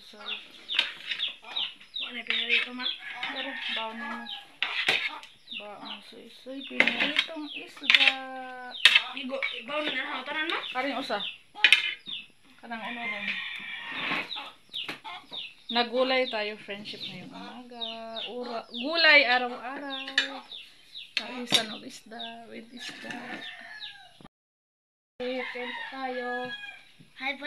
soy. Ano pinarito ma? Pero, baon mo. Baon soy. Pinaritong isda. Igo, ibaw na na tanan mo? Karing usa. Kanang uno ron. Nagulay tayo friendship ngayong umaga. Gulay araw-araw. Kaisan og isda, with isda. Kain tayo. Hi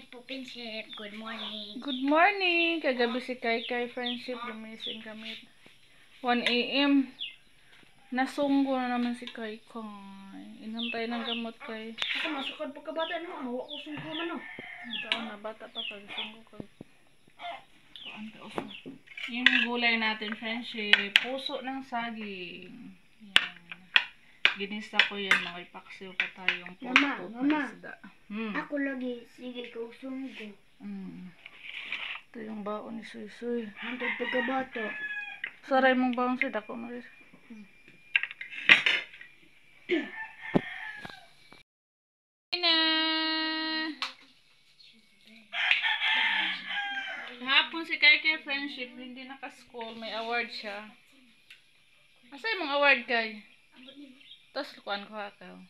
po, Pinship. Good morning. Good morning. Kagabi si Kai friendship. Gumising kami. 1 AM. Nasunggo na naman si Kai. Inom tayo ng gamot kay. Asa masukad po ka bata no? Mawa ko sungko man no. Taon na bata pa pag sunggo ka. Yung gulay natin friendship. Puso ng saging. Yan. Ginisa ko yan. Makipaksiw pa tayong puso ng isda. Ako lagi, sige ko sungko. Ito yung baon ni Suy. Hantod po ka bata. Saray mong baon si Dako na rin. Na hapon si Kai friendship hindi naka-school, may award siya. Asa yung award kay? Tapos lukuan ko ako.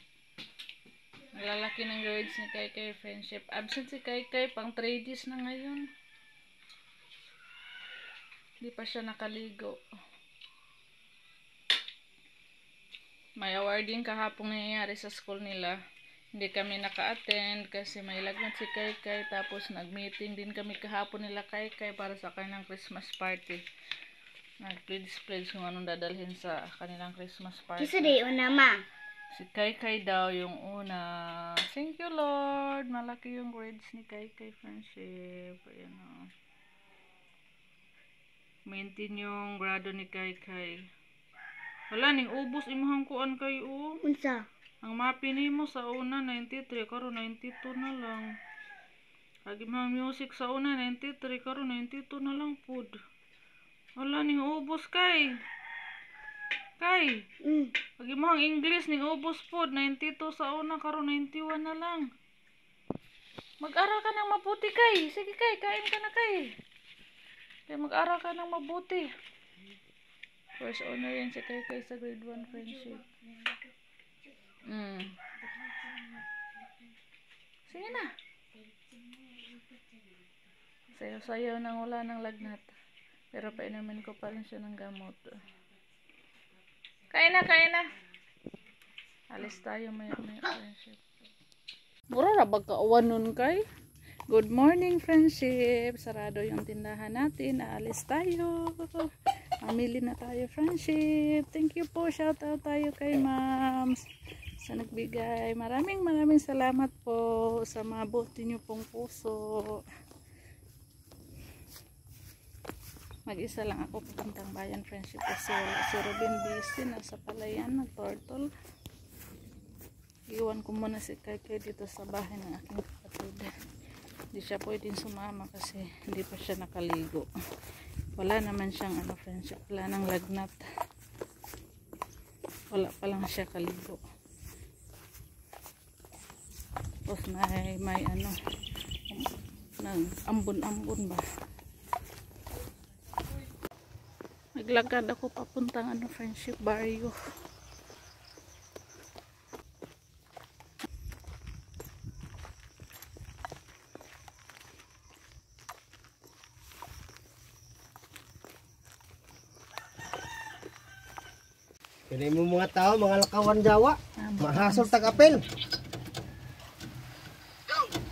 Nalalaki ng grades ni Kai friendship. Absent si Kai pang 3 days na ngayon. Hindi pa siya nakaligo. May awarding kahapong nangyayari sa school nila. Hindi kami naka-attend kasi may lagnat si Kai. Tapos nag-meeting din kami kahapon nila Kai para sa kanilang Christmas party. Nag-pledge kung anong dadalhin sa kanilang Christmas party. Kasi di una ma. Si Kai daw yung una. Thank you Lord. Malaki yung grades ni Kai friendship. Ayan o. Maintain yung grado ni Kai. Wala ning ubos imong kuan kay o. Unsa? Ang mapini mo sa una 93 karon 92 na lang. Agi mga music sa una 93 karon 92 na lang pud. Wala ning ubos kay. Agi mo ang English ning ubos pud 92 sa una karon 91 na lang. Mag-aral ka nang mabuti kay. Sige kay, kain ka na kay. Kaya mag-aral ka nang mabuti. First honor yan si Kai sa grade 1 friendship. Sige na. Sayaw-sayaw nang wala ng lagnat. Pero painumin ko pa rin siya ng gamot. Kain na. Alis tayo may friendship. Mura na bagkaawan nun kay. Good morning friendship. Sarado yung tindahan natin. Aalis tayo. Mamili na tayo friendship. Thank you po. Shout out tayo kay Mams sa nagbigay. Maraming salamat po sa mabuti niyo pong puso. Mag-isa lang ako pupuntang bayan friendship kasi wala si Robin busy nasa palayan nag-turtle. Iwan ko muna si Kai dito sa bahay ng aking kapatid. Hindi siya pwedeng sumama kasi hindi pa siya nakaligo. Wala naman siyang friendship, wala nang lagnat. Wala pa lang siya kaligo. Tapos may nag-ambon-ambon ba. Naglagad ako papuntang friendship barrio. Kaya mo mga tao, mga lakawan Jawa, mahasol tag-apel.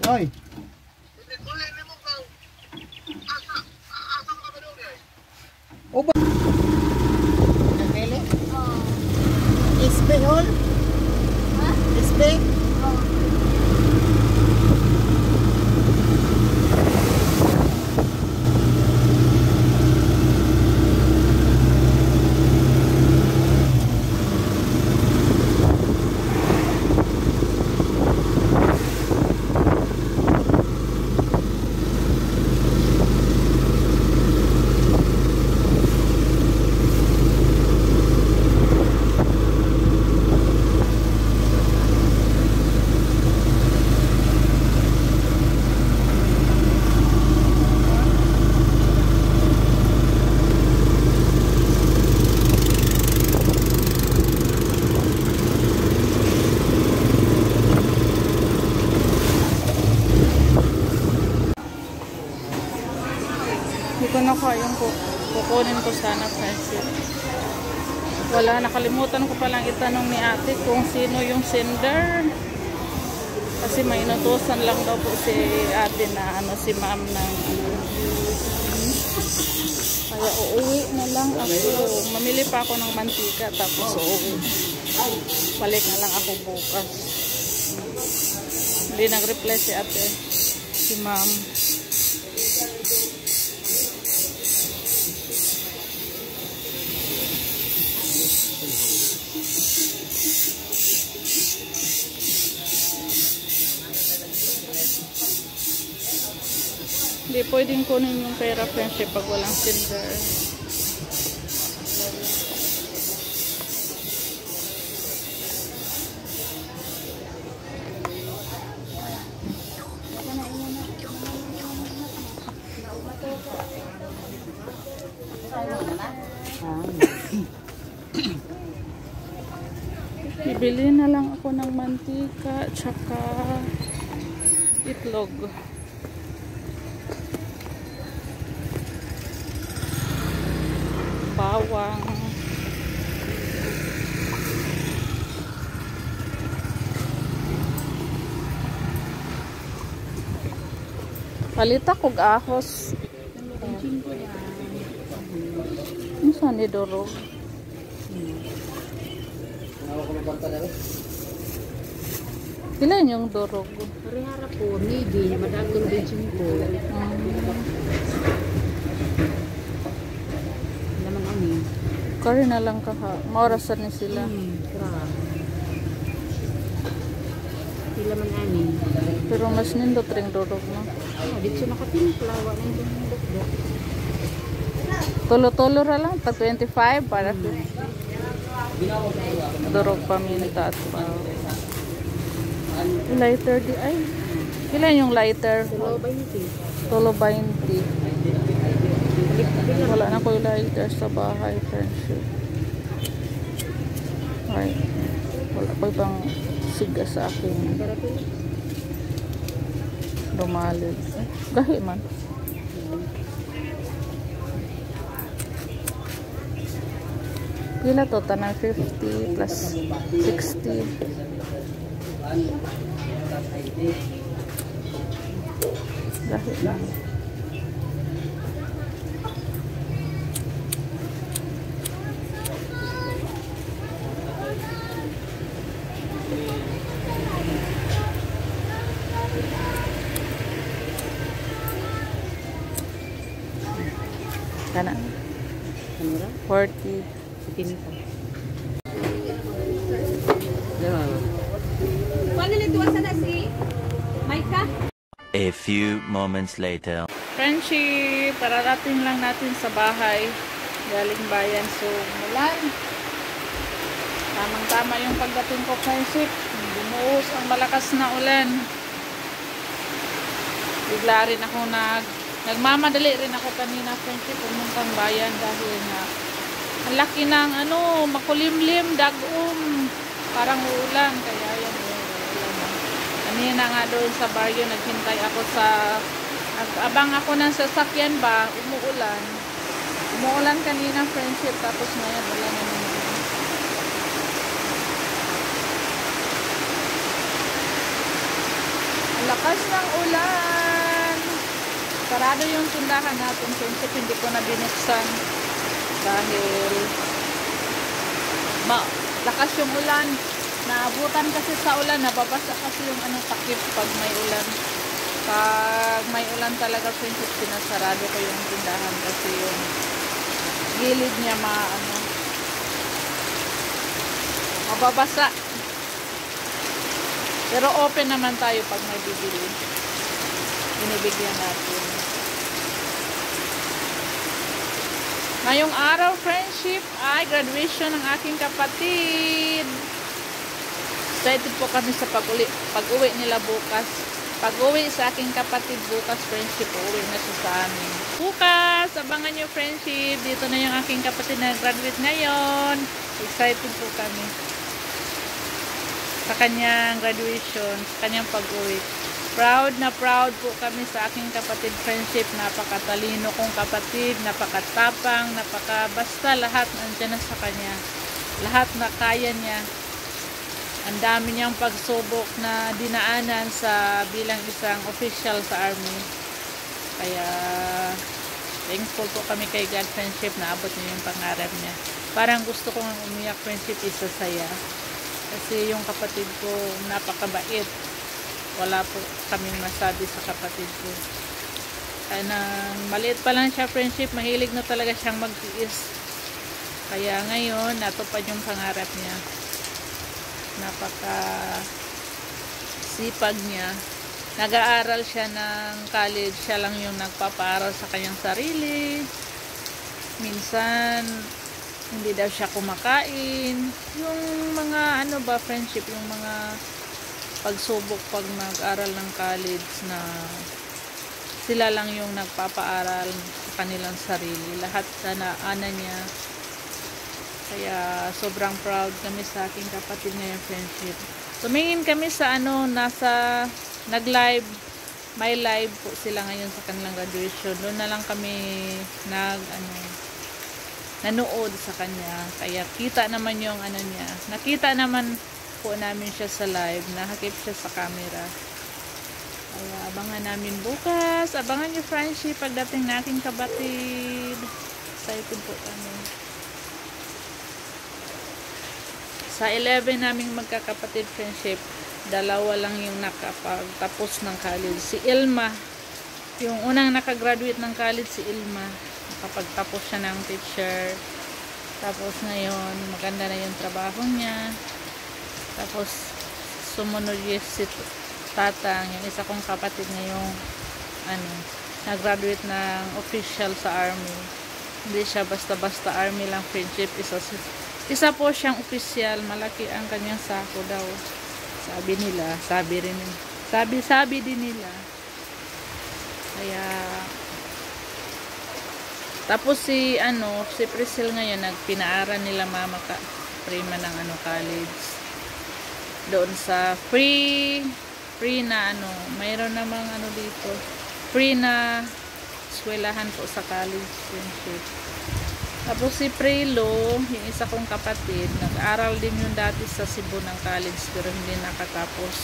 Hoy. O ba? Nakele? Oo. Ispe hol? Ha? Ispe? Oo. Hindi ko nakuha yung kukunin ko sana, friendship. Wala, nakalimutan ko palang itanong ni ate kung sino yung sender. Kasi may inutusan lang daw po si ate na si ma'am ng kaya uuwi na lang ako. Mamili pa ako ng mantika tapos uuwi. Balik na lang ako bukas. Hindi nag-reply si ate, si ma'am. Hindi pwedeng kunin yung pera, friendship, pag walang sender. Bibili na lang ako ng mantika tsaka itlog. Bawang. Palita kog ahos. Ano saan ni Doro? Ilan yung dorog? Hari-harap po, maybe, madagong bensin ko. Naman ani. Kari na lang kaha. Maorasan ni sila. Sila man ani. Pero mas nindot ring dorog mo. Dito nakatimpla, wala na yung dok-dok. Tulo-tulo ra lang. Pag 25 para 50. Dorog paminta at lighter di ay. Ilan yung lighter? Tulo 20. Wala na ko yung lighter sa bahay, friendship. Ay, wala pa ibang siga sa akin. Lumalig. Gahi man. Pila to? Tanang 50 plus 60. Gahi man. Kana 40. A few moments later. Friendship, pararating lang natin sa bahay. Galing bayan. So, mulan. Tamang-tama yung pagdating ko, friendship. Bumuhos ang malakas na ulan. Bigla rin ako nagmamadali rin ako kanina, friendship, pumuntang bayan dahil nga ang laki ng makulimlim, dagom. Parang uulan. Kaya yan, uulan na. Kanina nga doon sa baryo, naghintay ako abang ako ng sasakyan ba, umuulan. Umuulan kanina, friendship, tapos ngayon, ulan na naman. Ang lakas ng ulan. Sarado yung tindahan natin, friendship, hindi ko na binuksan dahil lakas yung ulan. Naabutan kasi sa ulan, nababasa kasi yung takip pag may ulan. Pag may ulan talaga, friendship, sinasarado ko yung tindahan kasi yung gilid niya mababasa. Pero open naman tayo pag may bibili. Binibigyan natin. Ngayong araw, friendship, ay graduation ng aking kapatid. Excited po kami sa pag-uwi nila bukas. Pag-uwi sa aking kapatid bukas, friendship, uwi na siya sa amin. Bukas, abangan nyo, friendship. Dito na yung aking kapatid na graduate ngayon. Excited po kami sa kanyang graduation, sa kanyang pag-uwi. proud po kami sa aking kapatid friendship. Napakatalino kong kapatid, napakatapang, basta lahat nandiyan na sa kanya. Lahat na kaya niya. Ang dami niyang pagsubok na dinaanan sa bilang isang official sa army. Kaya thankful po kami kay God friendship na abot niya yung pangarap niya. Parang gusto kong umiyak friendship, isa saya. Kasi yung kapatid ko napakabait. Wala po kaming masabi sa kapatid ko. Kaya maliit pa lang siya friendship, mahilig na talaga siyang magtiis. Kaya ngayon, natupad yung pangarap niya. Napaka sipag niya. Nag-aaral siya ng college, siya lang yung nagpapaaral sa kanyang sarili. Minsan, hindi daw siya kumakain. Yung mga friendship, yung mga pagsubok pag mag-aral ng college na sila lang yung nagpapaaral sa kanilang sarili. Lahat na ana niya. Kaya sobrang proud kami sa aking kapatid ngayong friendship. Tumingin kami sa nag-live. May live po sila ngayon sa kanilang graduation. Doon na lang kami nanood sa kanya. Kaya kita naman yung niya. Nakita naman po namin siya sa live. Nakakip siya sa camera. Kaya abangan namin bukas. Abangan yung friendship pagdating na aking kapatid. Excited po kami. Sa 11 naming magkakapatid friendship, dalawa lang yung nakapagtapos ng college. Si Ilma, yung unang nakagraduate ng college, si Ilma. Nakapagtapos siya ng teacher. Tapos ngayon, maganda na yung trabaho niya. Tapos, sumunod yung si Tatang, yung isa kong kapatid ngayong nag-graduate ng official sa army. Hindi siya basta-basta army lang friendship. Isa po siyang official. Malaki ang kanyang sako daw. Sabi nila, sabi din nila. Kaya, tapos si Priscil ngayon, nagpinaaral nila mama prima ng college. Doon sa free na mayroon namang dito, free na eskwelahan po sa college friendship. Tapos si Prelo, yung isa kong kapatid, nag-aral din yun dati sa Cebu ng college pero hindi nakatapos.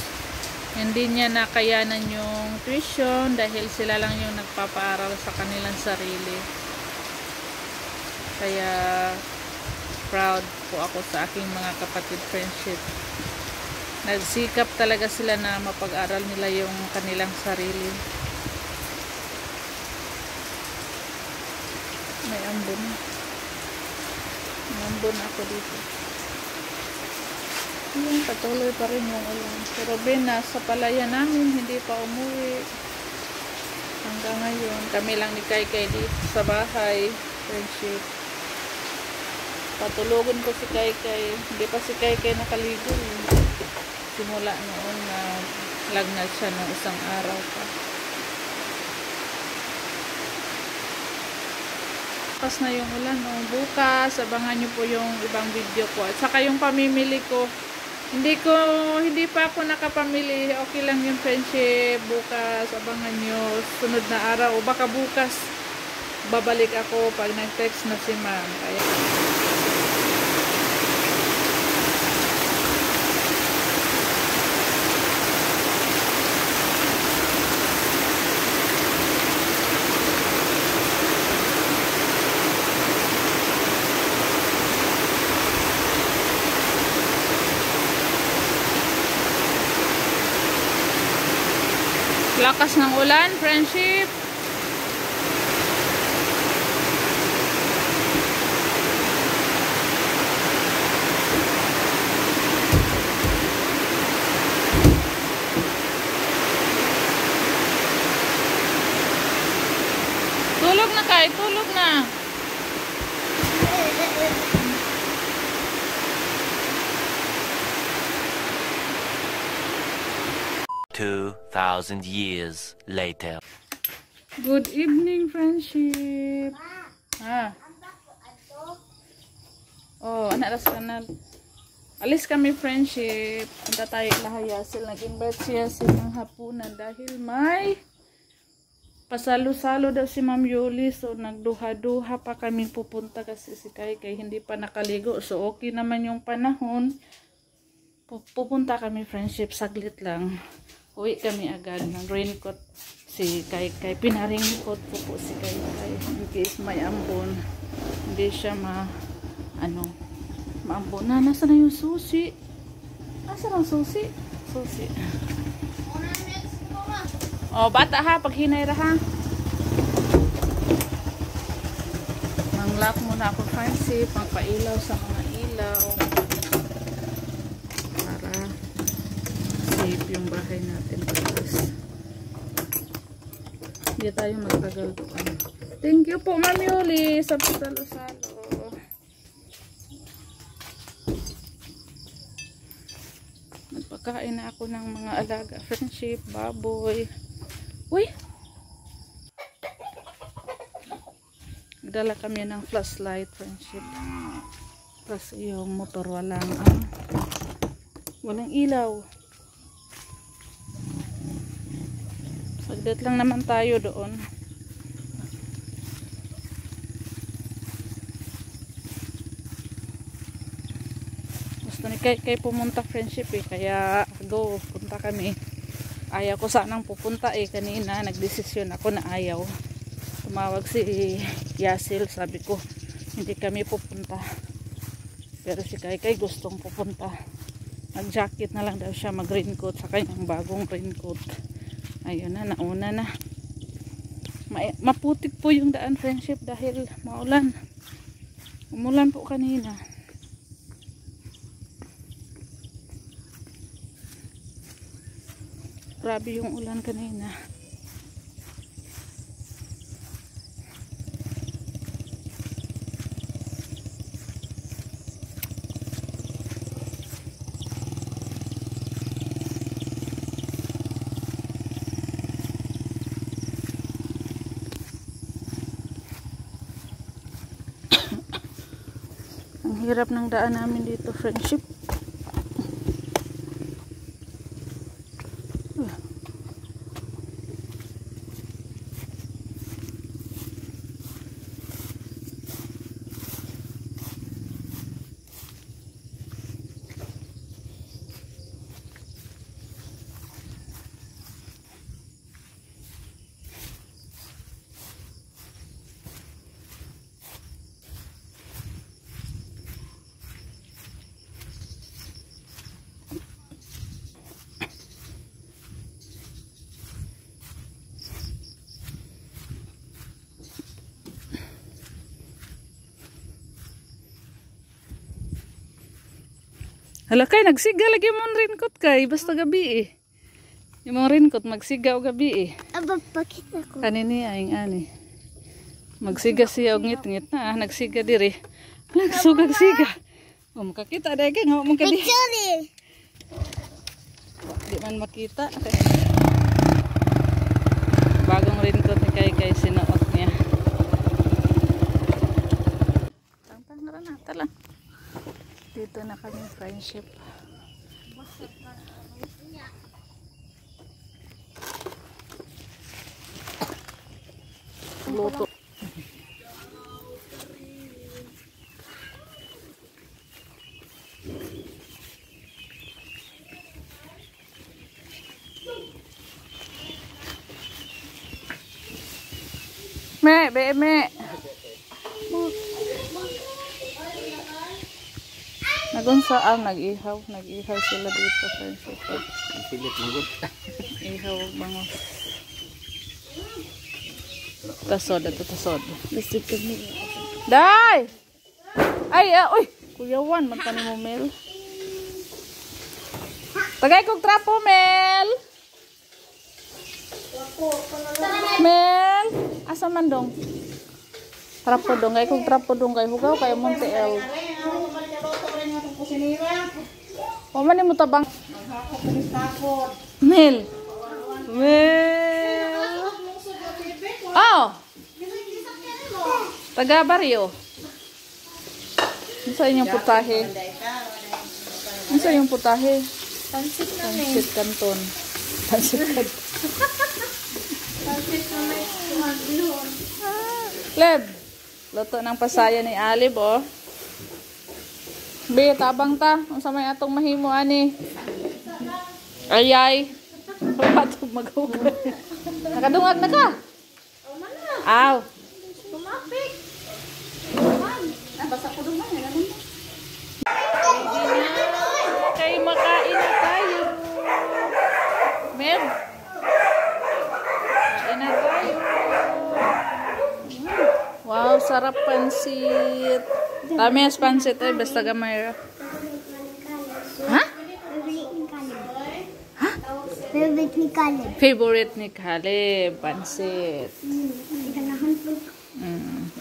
Hindi niya nakayanan yung tuition dahil sila lang yung nagpapaaral sa kanilang sarili. Kaya proud po ako sa aking mga kapatid friendship. Nagsikap talaga sila na mapag-aral nila yung kanilang sarili. May ambon. Nandun ako dito. Yung patuloy pa rin yung ulan. Pero nasa palaya namin, hindi pa umuwi. Hanggang ngayon, kami lang ni Kaykay dito sa bahay. Friendship. Patulugon ko si Kaykay. Hindi pa si Kaykay nakaligo. Simula noon na lagnat siya ng isang araw pa. Na yung ulan bukas abangan nyo po yung ibang video ko at saka yung pamimili ko, hindi pa ako nakapamili. Okay lang yung friendship. Bukas abangan nyo sunod na araw o baka bukas babalik ako pag nag-text na si ma'am. Kaya lakas ng ulan, friendship. Tulog na Kay, tulog na. 2,000 years later. Good evening, friendship. Oh, anak ras kanal. Alis kami friendship. Punta tayo lahayasil. Nag-invite siya ng hapunan dahil may pasalo-salo daw si Ma'am Yuli. So nagduha-duha pa kami pupunta kasi si Kai hindi pa nakaligo. So okay naman yung panahon. Pupunta kami friendship. Saglit lang. Uwi kami agad. Nag-raincoat si Kai. Pinaringkot po si Kai. In case may ambon. Hindi siya maambon na. Nasa na yung susi? Nasa na yung susi? Susi. Oh, bata ha. Pag hinay ra ha. Manglap muna ako friendship. Pagpailaw sa mga ilaw. Para safe yung bahay natin. Hindi tayo magtagal doon. Thank you po Ma'am Yuli sa pasalo-salo. Nagpakain na ako ng mga alaga friendship, baboy. Uy! Nagdala kami ng flashlight friendship. Kasi yung motor walang ilaw. Saglit lang naman tayo doon. Gusto ni Kai pumunta friendship kaya go, punta kami. Ayaw ko sanang pupunta kanina nagdesisyon ako na ayaw. Tumawag si Yasil, sabi ko hindi kami pupunta. Pero si Kai gustong pupunta. Mag-jacket na lang daw siya, mag-raincoat sa kanyang bagong raincoat. Ayun na, nauna na. Maputik po yung daan friendship dahil maulan. Umulan po kanina. Grabe yung ulan kanina. Ang hirap ng daan namin dito friendship. Hala Kai, nagsiga lagi mong raincoat Kai, basta gabi Yung mong raincoat, magsiga o gabi Aba, pakita ko. Kanini ay ani. Magsiga siya o ngit-ngit na, nagsiga diri. Nagsugag-siga. O, makakita dahil nga, mong kadi. Picture Di man makita. Bagong raincoat ni Kai sinuot niya. Tang-tang na rin lang. Dito na kami friendship. Luto. Me. Nagunsa ang nag-ihaw sila dito friendship. Pilit manggut. Ihaw bangos. Tasod. Basta kami. Day! Ay, uy! Kuyawan, magtani mo, Mel. Tagay kong trapo, Mel! Mel! Asa man dong? Trapo dong, kay kong trapo dong, kay hugaw, kay Monte El. Paman ni mo tabang? Mel! Oh! Taga baryo. Sa inyong putahe. Ano sa yung putahe? Pansit na Pansit Canton. Pansit Canton. Pansit na may kumaglon. Leb, luto ng pasaya ni Alib, oh. Be, tabang ta. Ang sa may atong mahimo, ani. Ayay. Patog mag-uwi. Nakadungag na ka. Aw. Tumapik. Basta ko duman. Kay makain na tayo. Meb. Kain na tayo. Wow, sarap pansit. Tamis pansit ay basta gamay ra. Ha? Ha? Favorite ni Caleb. Favorite ni Caleb, pansit.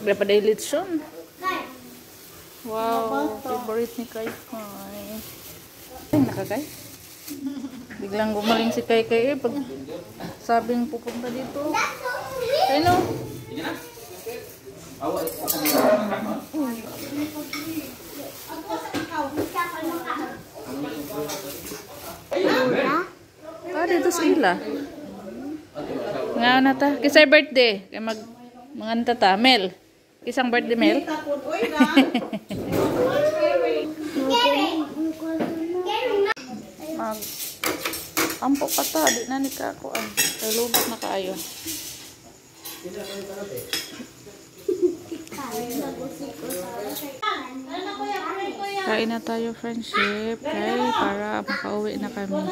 Berapa day litson? Wow, favorite ni Kai Kai. Ay, nakakay. Biglang gumaling si Kai Kai pag sabing pupunta dito. Ano? Dito sa ila. Nga na ta. Kisay birthday. Kaya manganta ta. Mel. Kisang birthday, Mel? Ampo pa ta. Di na ni kakuan. Kaya lubot na kaayo. Kain na tayo, friendship. Kaya para makauwi na kami.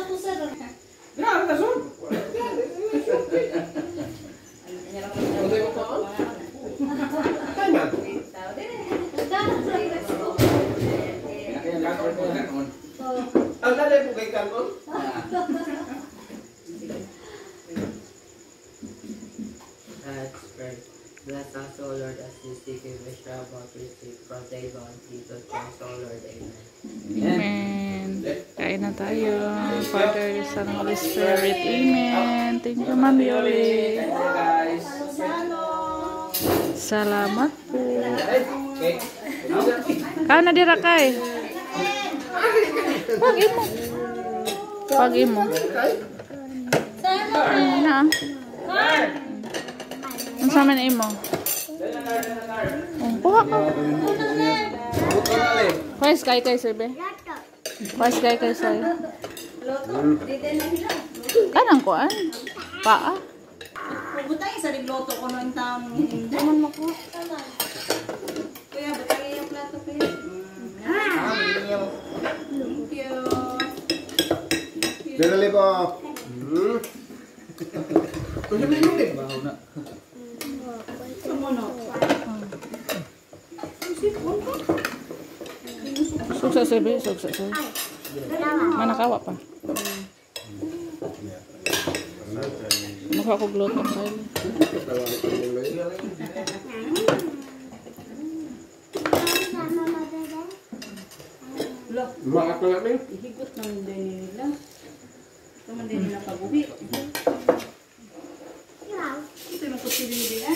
Bless us, O Lord, as we seek and wish our about to receive from thy bounty. Jesus Christ, O Lord. Amen. Amen. Kain na tayo. Father, Son, Holy Spirit. Amen. Thank you, Mami Yoli. Salamat po. Kau na dira kay. Pagi mo. Pagi mo. Na. Ang sama na imo. Kuha ka. Pwes kay sebe. Pwes kay sebe. Kanang kuan. Paa. Butay sa rigloto ko noong taong hindi. Naman mo ko. Kuya, butay yung plato ko yun. Thank you. Dali po. Sukses sebe, sukses sebe. Mana kawa pa? Mukha ko glotong kayo. Makat na namin. Ihigot ng din nila. Ito man din nila paguhi. Ito yung kusili nila.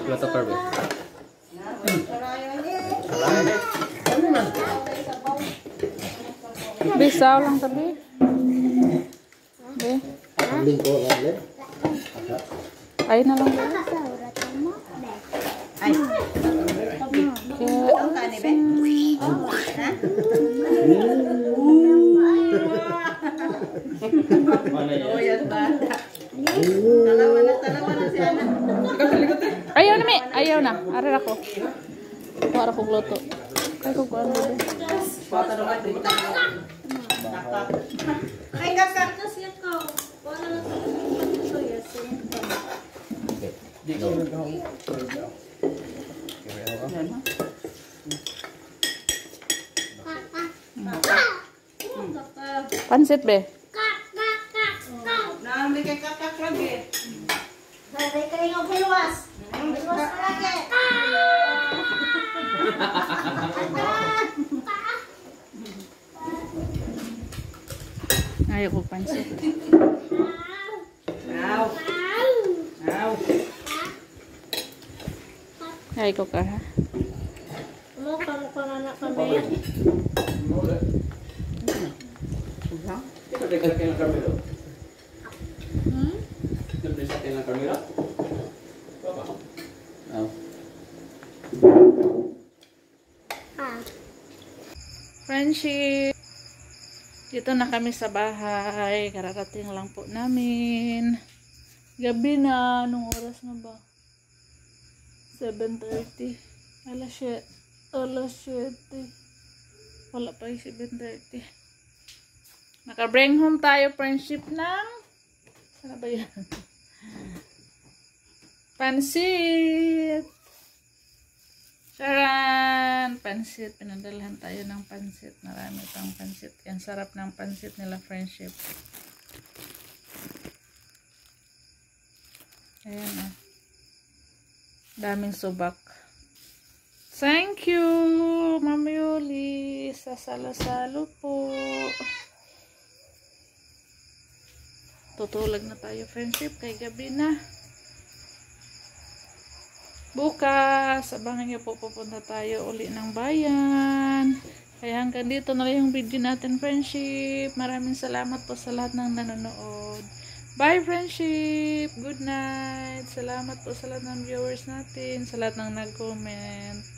Lata parbe. Bisaw lang tabi. Be. Lingko lang. Ay na lang. Ay. Ang tani be? Ha? Oh, yan ba? Talawa na si Ana. Ayaw na mi. Ayaw na. Aral ako. Kuha ako gloto. Ay ko kuha mo. Ay, kakak. Kasi ako. Wala na ito. Pansit be. Naambil kay kakak lagi. Sabi ka rin ang piluwas. Piluwas ka lagi. Ayaw ko pansit. Now. Ayaw ko ka ha. kami. Ah. Friendship. Dito na kami sa bahay. Kararating lang po namin. Gabi na. Anong oras na ba? 7:30. Alas 7. Wala pa yung 7:30. Naka-bring home tayo, friendship, ng sana ba yan? Pansit! Charan! Pansit. Pinadalhan tayo ng pansit. Marami pang pansit. Ang sarap ng pansit nila, friendship. Ayan o. Daming subak. Thank you, Mami Yuli. Sa salo-salo po. Tutulog na tayo, friendship. Kay gabi na. Bukas, abangan niyo po, pupunta tayo uli ng bayan. Kaya hanggang dito na lang yung video natin, friendship. Maraming salamat po sa lahat ng nanonood. Bye, friendship! Good night! Salamat po sa lahat ng viewers natin, sa lahat ng nag-comment.